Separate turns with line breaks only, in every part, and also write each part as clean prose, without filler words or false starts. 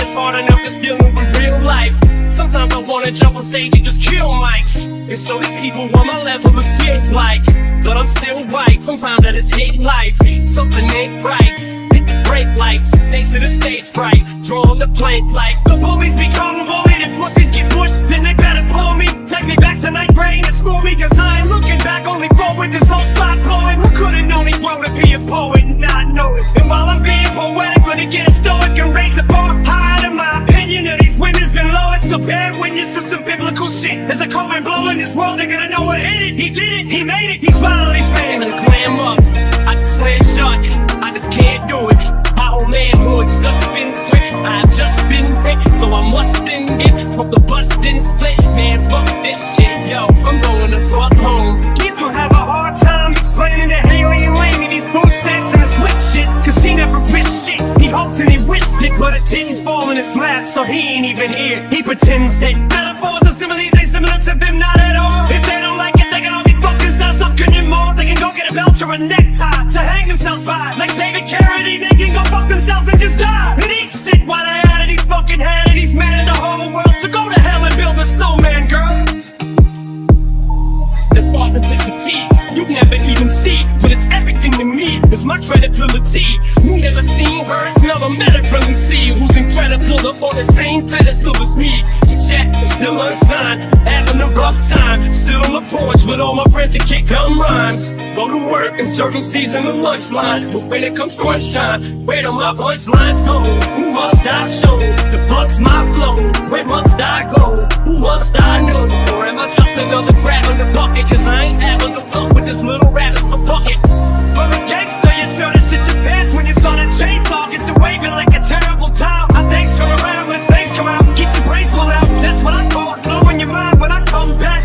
it's hard enough just dealing with real life. Sometimes I wanna jump on stage and just kill mics and show these people what my level of skill's like. But I'm still right, sometimes I just hate life. Something ain't right, hit the brake lights. Thanks to the stage fright, drawing the plank like the bullies become bullied and pussies get pushed. Then they better pull me, take me back to ninth grade and school me. Cause I ain't looking back, only forward, this whole spot blowing. Who could've known he grown to be a poet and not know it? And while I'm being poetic, let it get a stoic and rate the bar high. In my opinion of these women's been low. It's a bad witness to some biblical shit. There's a cold wind blowing this world, they're gonna know what hit it. He did it, he made it, he's finally famous. I slam up, I just slam shut, I just can't do it. My whole manhood just been stripped, I've just been picked. So I must admit, hope the bus didn't split. Man, fuck this shit, yo, I'm going to fuck home. He's gonna have a hard time explaining to Haley and Laney these boot snaps and this wick shit. Cause he never risked shit, he hoped and he wished it, but it didn't fall in his lap, so he ain't even here. He pretends that metaphors are similar, they similar to them, not at all. If they don't like it, they can all be fuckers, not sucking anymore. They can go get a belt or a necktie to hang themselves by. Like David Carradine, they can go fuck themselves and just die. And eat shit while they out of these fucking hanities, man in the whole world. So go to hell and build a snowman, girl. The authenticity you never even see, but it's everything to me. It's my credibility. You never seen her, it's never met her from MC who's incredible up on the same pedestal as me. The chat is still unsigned, having a rough time. Sit on the porch with all my friends to kick gum rhymes. Go to work and serve MCs in the lunch line. But when it comes crunch time, where do my punchlines go? Who must I show? The blunt's my flow. Where must I go? Who must I know? Or am I just another crab in the bucket? Cause I ain't having no fun with this little rabbit, so fuck it. For a gangster, you sure to shit your pants when you saw the chainsaw get to waving like a terrible towel. I thanks turn around when things come out, get your brains pulled out. That's what I call blowing your mind when I come back.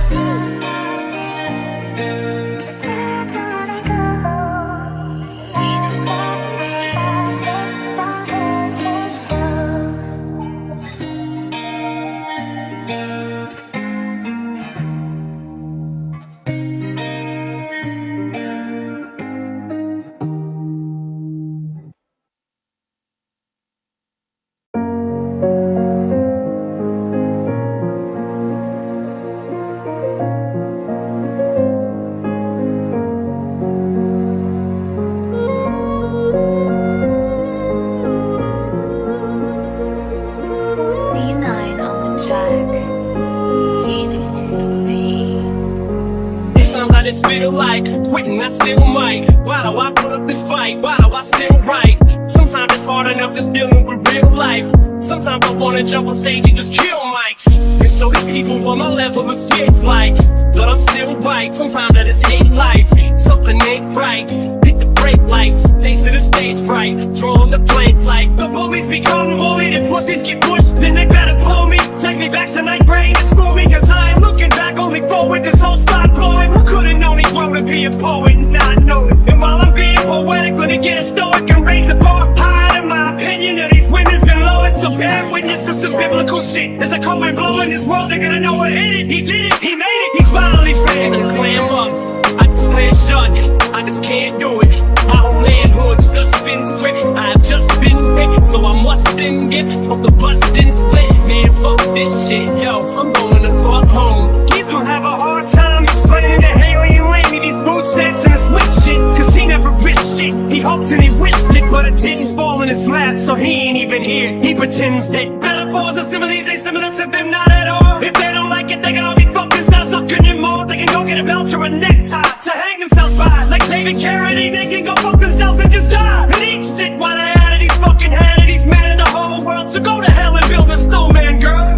It's feel like quitting, I still might. Why do I put up this fight? Why do I still write? Sometimes it's hard enough just dealing with real life. Sometimes I wanna jump on stage and just kill mics and show these people what my level of skill's like. But I'm still right, sometimes I just hate life. Something ain't right, hit the brake lights. Thanks to the stage fright, drawing the plank like the bullies become bullied and pussies get pushed. Then they better pull me, take me back to ninth grade and school me. Cause I ain't looking back, only forward, this whole spot blowing. Who could've known he grown to be a poet and not know it? And while I'm being poetic, let it get a stoic and rate the bar high. In my opinion of these women's been low. It's a bad witness to some biblical shit. There's a cold wind blowing this world, they're gonna know what hit it. He did it, he made it, he's finally famous. I slam up, I just slam shut, I just can't do it. My whole manhood just been stripped, I've just been picked. So I must admit, hope the bus didn't split. Man, fuck this shit, yo, I'm going to fuck home. He's gonna have a hard time explaining to Haley and Laney these boot snaps and this wick shit. Cause he never risked shit, he hoped and he wished it, but it didn't fall in his lap, so he ain't even here. He pretends that metaphors are similar, they similar to them, not at all. If they don't like it, they can all be fuckers, not sucking anymore. They can go get a belt or a necktie to hang themselves by. Like David Carradine, they can go fuck themselves and just die. And eat shit while they out of these fucking hanities, man in the whole world. So go to hell and build a snowman, girl.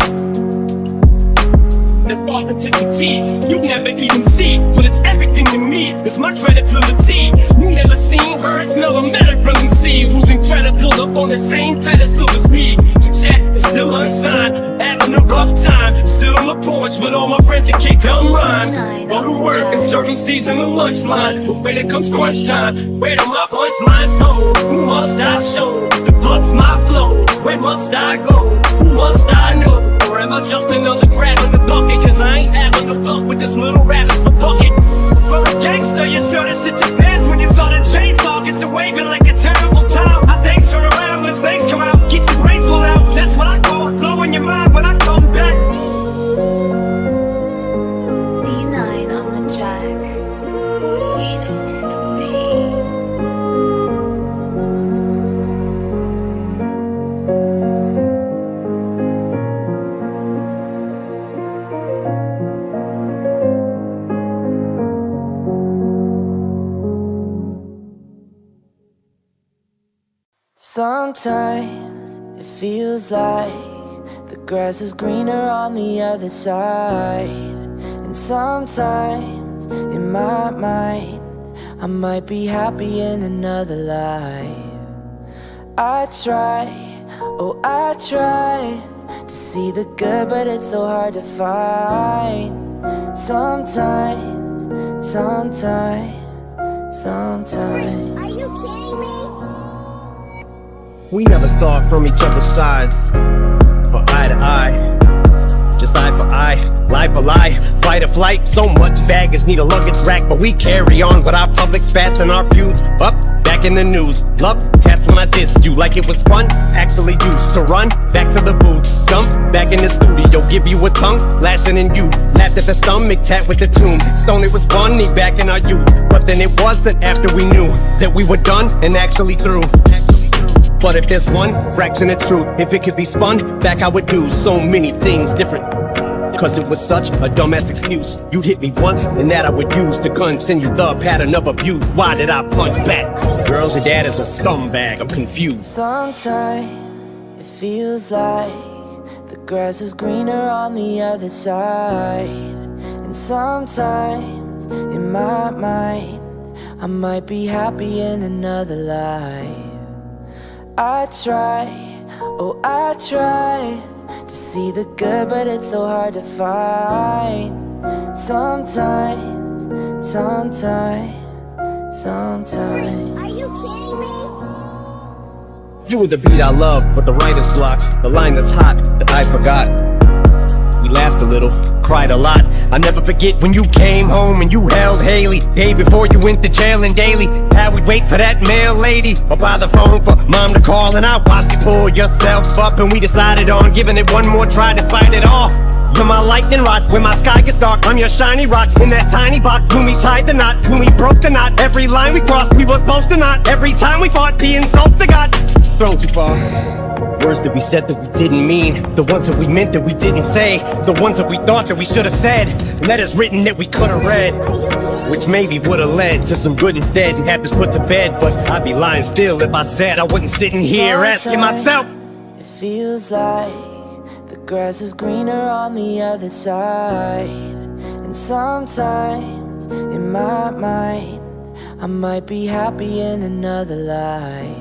The authenticity you never even see, but it's everything to me. It's my credibility. You never seen her, it's never met her from MC who's incredible up on the same pedestal as me. The chat is still unsigned, having a rough time. Sit on the porch with all my friends to kick gum rhymes. Go to work and serve MCs in the lunch line. But when it comes crunch time, where do my punchlines go? Who must I show? The blunt's my flow. Where must I go? Who must I know? Or am I just another crab in the bucket? Cause I ain't having no fun with this little rabbit, so fuck it. For a gangster, you sure to shit your pants when you saw the chainsaw get to waving like a terrible towel. I thanks turn around when things come out, get your brains pulled out. That's what I
Sometimes it feels like the grass is greener on the other side. And sometimes in my mind I might be happy in another life. I try, oh I try to see the good, but it's so hard to find. Sometimes.
Are you kidding me?
We never saw it from each other's sides, but eye to eye, just eye for eye, lie for lie, fight or flight. So much baggage, need a luggage rack, but we carry on with our public spats and our feuds. Up, back in the news, love taps when I diss you like it was fun. Actually used to run back to the booth, dump back in the studio, give you a tongue lashing in you. Laughed at the stomach, tap with the tune. Stone, it was funny back in our youth, but then it wasn't after we knew that we were done and actually through. But if there's one fraction of truth, if it could be spun back, I would do so many things different. Cause it was such a dumbass excuse. You'd hit me once, and that I would use to continue the pattern of abuse. Why did I punch back? Girls, your dad is a scumbag, I'm confused.
Sometimes it feels like the grass is greener on the other side. And sometimes in my mind I might be happy in another life. I try, oh I try to see the good, but it's so hard to find. Sometimes.
Are you kidding me?
You were the beat I love, but the writer's block, the line that's hot that I forgot. We laughed a little, cried a lot. I never forget when you came home and you held Haley. Day before you went to jail, and daily how we'd wait for that mail lady or by the phone for mom to call, and I watched you pull yourself up, and we decided on giving it one more try despite it all. You're my lightning rod when my sky gets dark. I'm your shiny rocks in that tiny box. When we tied the knot, when we broke the knot, every line we crossed we were supposed to not. Every time we fought, the insults to God thrown too far. Words that we said that we didn't mean, the ones that we meant that we didn't say, the ones that we thought that we should have said, letters written that we could have read, which maybe would have led to some good instead and had this put to bed. But I'd be lying still if I said I wasn't sitting here asking myself.
It feels like the grass is greener on the other side. And sometimes in my mind I might be happy in another life.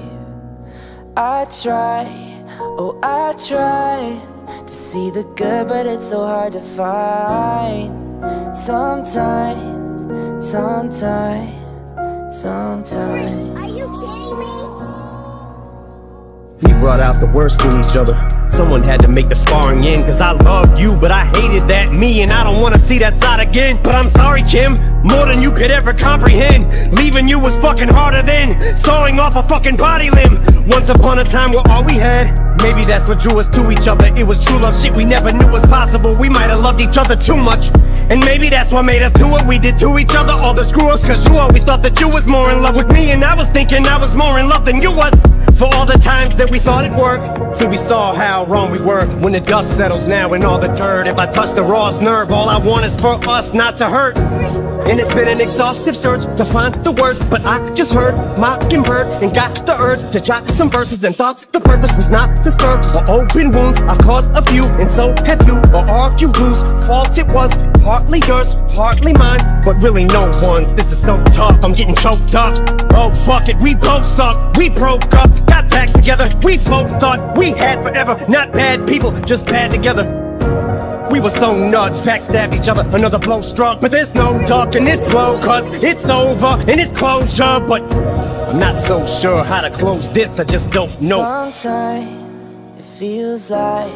I try, oh I try to see the good, but it's so hard to find. Sometimes.
Are you kidding me?
We brought out the worst in each other. Someone had to make the sparring end, cause I loved you, but I hated that me, and I don't wanna see that side again. But I'm sorry, Kim, more than you could ever comprehend. Leaving you was fucking harder than sawing off a fucking body limb. Once upon a time were all we had. Maybe that's what drew us to each other. It was true love, shit we never knew was possible. We might have loved each other too much, and maybe that's what made us do what we did to each other. All the screw-ups, cause you always thought that you was more in love with me, and I was thinking I was more in love than you was. For all the times that we thought it worked, till we saw how wrong we were. When the dust settles now and all the dirt, if I touch the rawest nerve, all I want is for us not to hurt. And it's been an exhaustive search to find the words, but I just heard Mockingbird and got the urge to jot some verses and thoughts. The purpose was not to stir or open wounds. I've caused a few, and so have you. Or argue whose fault it was. Partly yours, partly mine, but really no one's. This is so tough, I'm getting choked up. Oh fuck it, we both suck. We broke up, got back together. We both thought we had forever. Not bad people, just bad together. We were so nuts, backstab each other, another blow struck. But there's no talk in this blow, cause it's over and it's closure. But I'm not so sure how to close this, I just don't know.
Sometimes it feels like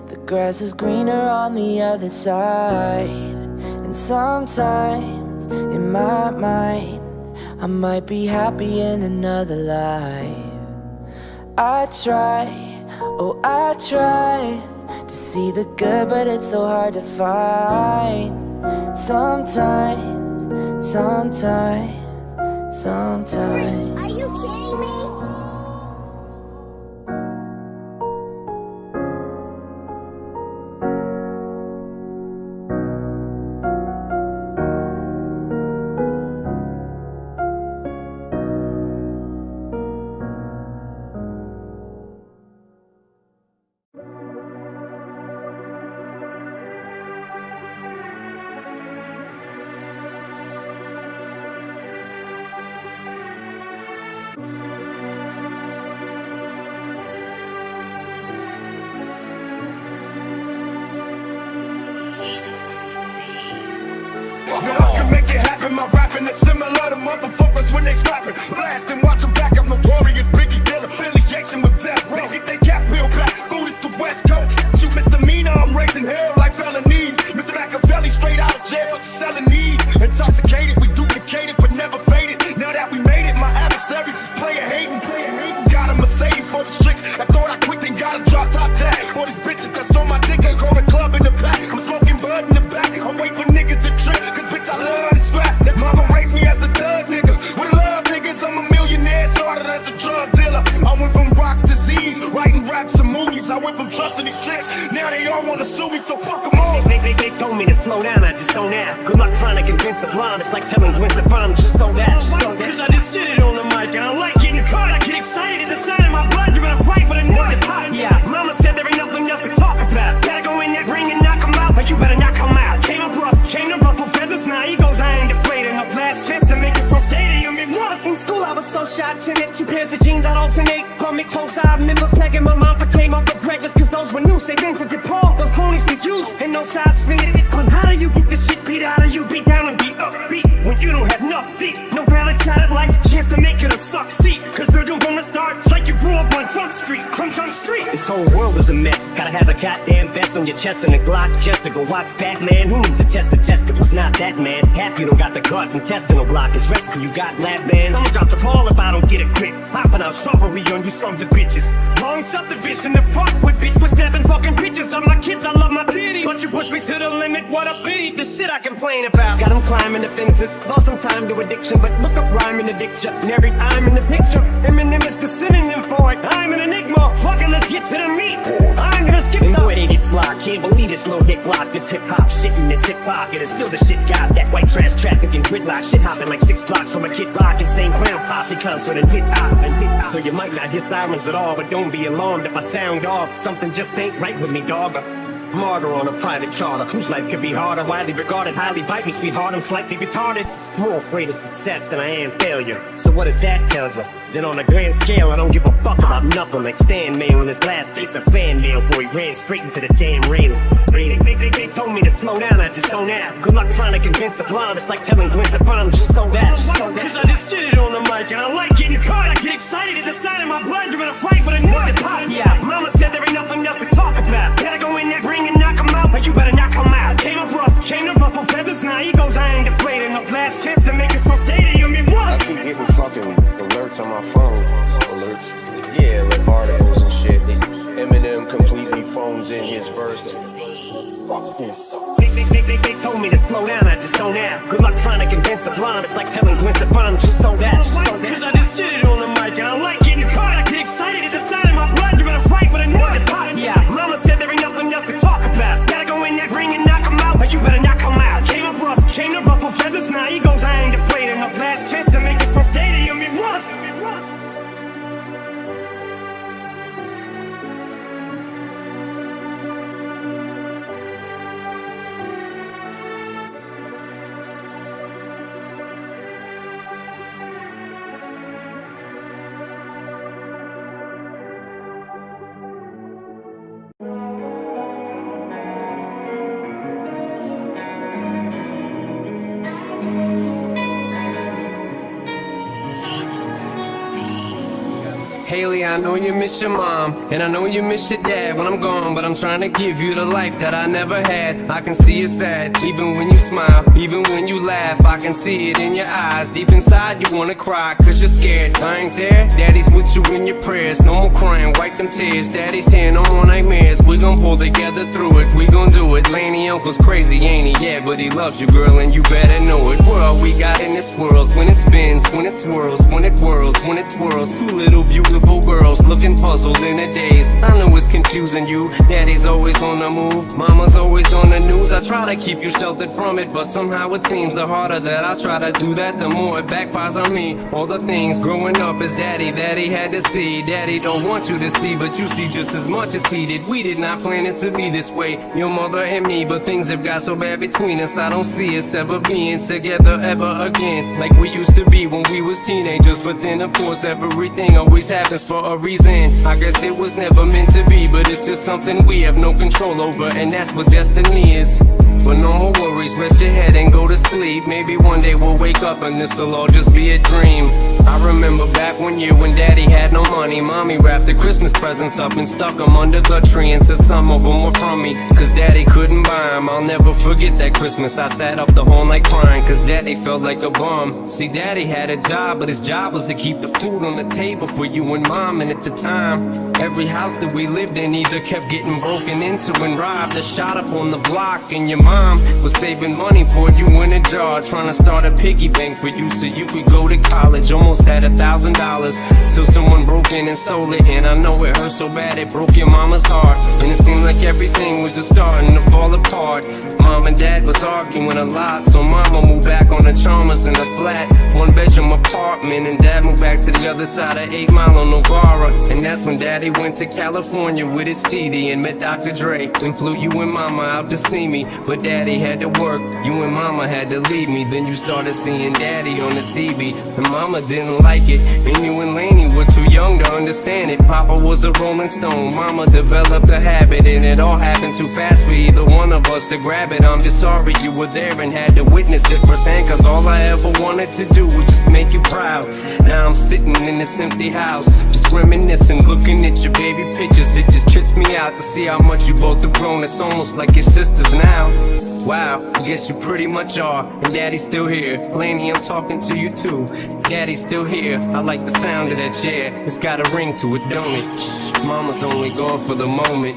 the grass is greener on the other side. And sometimes in my mind I might be happy in another life. I try, oh I try to see the good, but it's so hard to find. Sometimes.
Are you kidding me?
rapping, my rapping is similar to motherfuckers when they scrapping. Blasting, watch 'em back, I'm notorious, Biggie Deal, affiliation with death row. Get they caps peeled back, food is the West Coast. Shoot misdemeanor, I'm raising hell like felonies. Mr. Machiavelli straight out of jail, selling these. Intoxicated, we duplicated, but never faded. Now that we made it, my adversaries is player hating. Got a Mercedes for the tricks. I thought I quit, then got a drop top tag. For these bitches that's on my dick, I call the club in the back. I'm smoking bud in the back. I'm waiting for niggas to trip, cause bitch, I love to scrap. That mama raised me as a thug nigga. With love niggas, I'm a millionaire, started as a drug dealer. I went from rocks to Z's, writing raps and movies. I went from trusting these tricks, now they all wanna sue me, so fuck them all.
They told me to slow down, I just don't out. Good luck trying to convince a blonde, it's like telling Gwen Stefani, just so that, just so that. Cause I just sit it on the mic, and I like getting caught. I get excited at the sound of my blood, you're gonna fight with a nigga pot. Yeah, mama said there ain't nothing else to talk about. Gotta go in that ring and knock him out, but you better not come out. Came up rough, came to ruffle feathers, now egos, I ain't deflated. No last chance to make it so stadium. It was in school, I was so shy, timid. 2 pairs of jeans, I'd alternate. Brought me close, I remember begging my mom for came up for breakfast, cause those were new. Say Vincent de Paul, those ponies we used, and no size fit. But how do you get the shit beat out of you? Beat down and beat up, beat when you don't have nothing. No valid shot at life, chance to make it a succeed. Cause they're doing the start, it's like you grew up on Trump Street, from Trump Street. This whole world is a mess. Gotta have a goddamn vest on your chest and a Glock just to go watch Batman. Who needs a test to test it was not that man? Half you don't got the guts, intestinal blockage. Rest of you got lab bands. I'ma drop the ball if I don't get a grip. Popping out strawberry on you sons of bitches. Long subdivision to fuck with, bitch. For snapping fucking pictures of my kids, I love my city. But you push me to the limit, what a pity. The shit I complain about. Got them climbing the fences. Lost some time to addiction, but look up rhyming the dictionary. I'm in the picture. Eminem is the synonym for it. I'm an enigma. Fucking let's get to the meat. I'm gonna skip the way they get fly. Can't believe this little hit block. This hip hop shit in this hip pocket. It's still the shit got that white trash traffic and gridlock. Shit hopping like 6 blocks from a Kid Rock. Insane clown posse concert and hit hop and hit hop. So you might not hear sirens at all, but don't be alarmed if I sound off. Something just ain't right with me, dog. Martyr on a private charter, whose life could be harder, widely regarded, highly bite me, sweetheart, I'm slightly retarded. More afraid of success than I am failure. So what does that tell you? Then on a grand scale, I don't give a fuck about nothing. Like Stan Mail on his last piece of fan mail before he ran straight into the damn railing. They told me to slow down, I just don't out. Good luck trying to convince a blonde, it's like telling Gwen Stefani, just so that, just so that. Cause I just sit it on the mic, and I like getting caught. I get excited at the sound of my blood, you're gonna fight with a nigga pot. Yeah, mama said there ain't nothing else to talk about. Gotta go in that ring and knock him out, but you better not come out. Came up rough, came to ruffle feathers, now egos, I ain't deflated. No last chance to make it so stadium, it was.
I keep getting fucking alerts on my phone. Alerts? Yeah, like articles and shit. Eminem completely phones in his verse. Fuck this.
They told me to slow down, I just don't out. Good luck trying to convince a blonde, it's like telling Gwen Stefani, just so that, just so that. Cause I just sit it on the mic, and I like getting caught. I get excited at the sound of my blood, you're gonna fight with a nigga pot. Yeah, mama said there ain't nothing else to talk about. Gotta go in that ring and knock him out, but you better not come out. Came up rough, came to ruffle feathers, now egos, I ain't deflated. No last chance to make it so stadium, it was.
Haley, I know you miss your mom, and I know you miss your dad when I'm gone, but I'm trying to give you the life that I never had. I can see you sad, even when you smile, even when you laugh, I can see it in your eyes. Deep inside you wanna cry, cause you're scared. I ain't there, daddy's with you in your prayers. No more crying, wipe them tears. Daddy's here, no more nightmares. We gon' pull together through it, we gon' do it. Laney uncle's crazy, ain't he? Yeah, but he loves you, girl, and you better know it. We're all we got in this world, when it spins, when it swirls, when it whirls, when it twirls. Two little beautiful girls looking puzzled in a daze. I know it's confusing you. Daddy's always on the move, mama's always on the news. I try to keep you sheltered from it, but somehow it seems the harder that I try to do that, the more it backfires on me. All the things growing up as daddy that he had to see. Daddy don't want you to see, but you see just as much as he did. We did not plan it to be this way. Your mother and and me, but things have got so bad between us. I don't see us ever being together ever again, like we used to be when we was teenagers. But then of course everything always happens for a reason. I guess it was never meant to be, but it's just something we have no control over, and that's what destiny is. But no more worries, rest your head and go to sleep. Maybe one day we'll wake up and this'll all just be a dream. I remember back one year when daddy had no money. Mommy wrapped the Christmas presents up and stuck them under the tree and said some of them were from me, cause daddy couldn't buy them. I'll never forget that Christmas. I sat up the whole night crying cause daddy felt like a bum. See, daddy had a job, but his job was to keep the food on the table for you and mom. And at the time, every house that we lived in either kept getting broken into and robbed or shot up on the block. And your mom was saving money for you in a jar, trying to start a piggy bank for you so you could go to college. Almost had $1,000 till someone broke in and stole it. And I know it hurt so bad it broke your mama's heart. And it seemed like everything was just starting to fall apart. Mom and dad was arguing a lot, so mama moved back on the Chalmers in a flat 1-bedroom apartment, and dad moved back to the other side of 8 Mile on Novara. And that's when daddy went to California with his CD and met Dr. Dre, and flew you and mama out to see me. But daddy had to work, you and mama had to leave me. Then you started seeing daddy on the TV, and mama didn't like it, and you and Laney were too young to understand it. Papa was a Rolling Stone, mama developed a habit, and it all happened too fast for either one of us to grab it. I'm just sorry you were there and had to witness it firsthand, cause all I ever wanted to do was just make you proud. Now I'm sitting in this empty house, just reminiscing, looking at your baby pictures. It just trips me out to see how much you both have grown. It's almost like your sisters now. Wow, I guess you pretty much are, and daddy's still here. Laney, I'm talking to you too. Daddy's still here, I like the sound of that chair. It's got a ring to it, don't it? Shh, mama's only gone for the moment.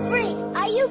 Freak, are you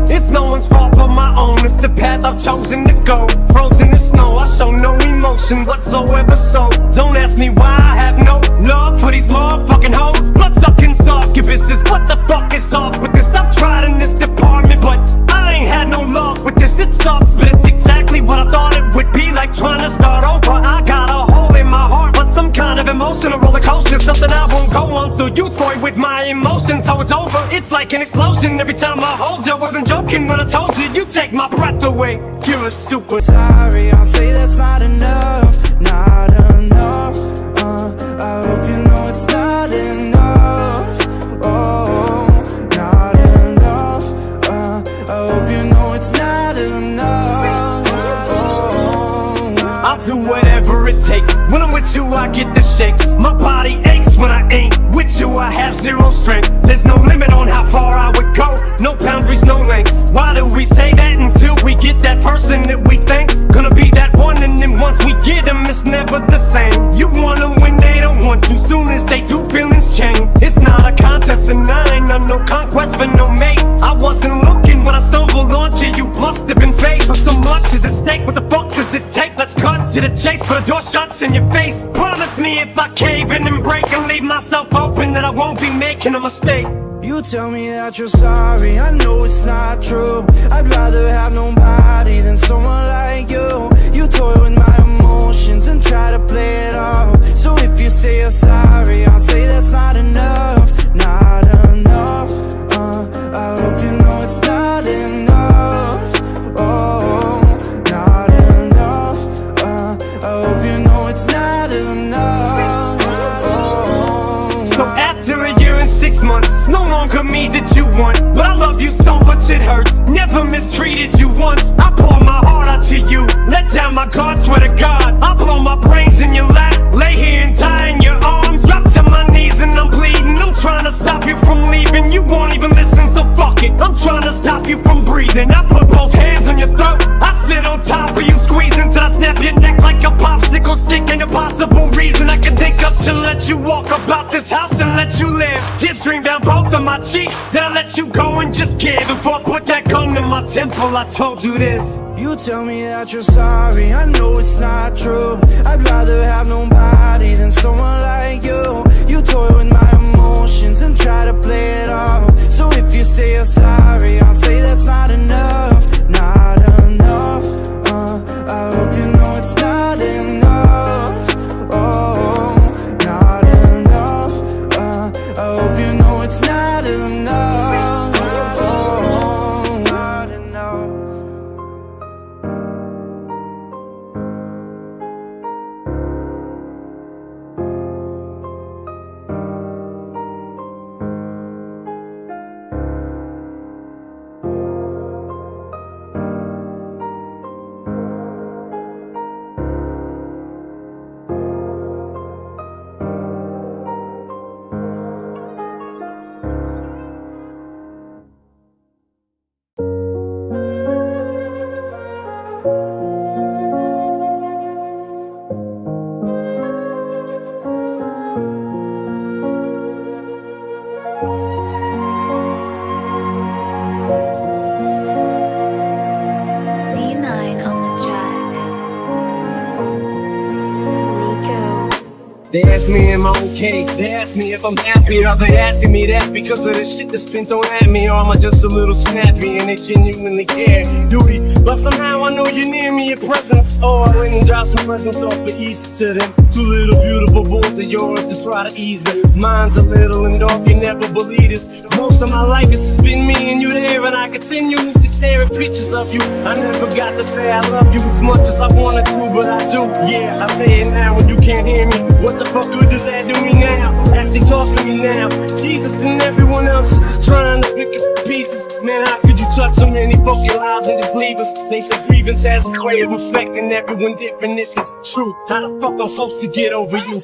It's no one's fault but my own. It's the path I've chosen to go. Frozen in snow, I show no emotion whatsoever. So don't ask me why I have no love for these motherfucking hoes. Blood-sucking succubuses. What the fuck is off with this? I've tried in this department, but I ain't had no love with this. It sucks, but it's exactly what I thought it would be like trying to start over. I got a hole in my heart, but some kind of emotional roller coaster, something I won't go on. So you toy with my emotions, so it's over. It's like an explosion every time I hold you. Wasn't joking when I told you you take my breath away. You're a super
Sorry, I'll say that's not enough, not enough. I hope you know it's not enough. Oh, not enough. I hope you know it's not enough. Oh,
I'll do whatever it takes. When I'm with you, I get the shakes. My body aches when I ain't with you. I have zero strength. There's no limit on how far I would go. No boundaries, no lengths. Why do we say that until we get that person that we think's gonna be that one? And then once we get them, it's never the same. You want them when they don't want you. Soon as they do, feelings change. It's not a contest, and I ain't on no conquest for no mate. I wasn't looking when I stumbled onto you. Must have been fate, but so much is at stake. What the fuck does it take? Let's cut to the chase, for the door shuts in your face. Promise me if I cave in and break and leave myself open, that I won't be making a mistake.
you tell me that you're sorry, I know it's not true. I'd rather have nobody than someone like you. You toy with my emotions and try to play it off. So if you say you're sorry, I'll say that's not enough, not enough. I hope you know it's not enough. Oh, not enough. I hope you know it's not enough. Oh.
So after a year and 6 months, no longer me that you want, but I love you so much it hurts. Never mistreated you once. I pour my heart out to you, let down my guard, swear to God I blow my brains in your lap, lay here and die in your arms. Drop to my knees and I'm bleeding. I'm trying to stop you from leaving. You won't even listen, so fuck it. I'm trying stop you from breathing. I put both hands on your throat. I sit on top of you, squeezing till I snap your neck like a popsicle stick. Ain't a possible reason I can think up to let you walk about this house and let you live. Tears stream down both of my cheeks. Then I let you go and just give. Before I put that gun in my temple, I told you this.
You tell me that you're sorry, I know it's not true. I'd rather have nobody than someone like you. You toy with my emotions and try to play it off. So if you say you're sorry, I'll say that's not enough. Not enough, I hope you know it's not enough. Oh, not enough, I hope you know it's not enough. Oh, not enough.
They ask me am I okay, they ask me if I'm happy. Are they asking me that because of the shit that's been thrown at me? Or am I just a little snappy and they genuinely care? Duty, but somehow I know you're near me, your presence. Oh, I went and dropped some presents off the east to them. Two little beautiful boys of yours to try to ease them. Mine's a little and dark, you never believe this. Most of my life is just been me and you there, and I continuously stare at pictures of you. I never got to say I love you as much as I wanted to, but I do. Yeah, I say it now when you can't hear me. What the fuck good does that do me now? Actually talks to me now. Jesus and everyone else is just trying to pick up the pieces. Man, how could you touch so many fucking lives and just leave us? They say grievance has a way of affecting everyone different. If it's true, how the fuck I'm supposed to get over you?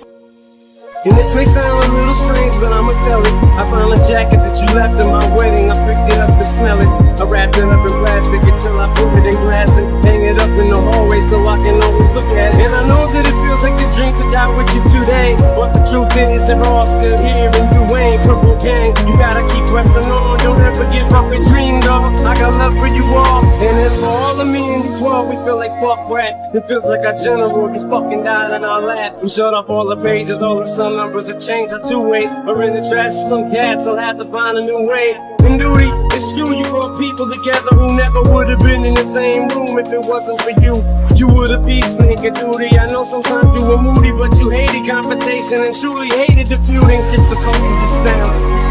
And this may sound a little strange, but I'ma tell it. I found a jacket that you left at my wedding. I picked it up to smell it. I wrapped it up in plastic until I put it in glass and hang it up in the hallway so I can always look at it. And I know that it feels like a dream to die with you today, but the truth is they're all still here and you ain't. Purple gang, you gotta keep pressing on. Don't ever give up a dream, dog. I got love for you all, and as for all of me and you 12, we feel like fuck rat. It feels like our general just fucking died in our lap. We shut off all the pages, all the sun numbers have changed our two ways. Or in the trash for some cats, I'll have to find a new way. And duty, it's true, you brought people together who never would have been in the same room if it wasn't for you. You were the peacemaker, duty. I know sometimes you were moody, but you hated confrontation and truly hated the feuding. Difficult as it sounds,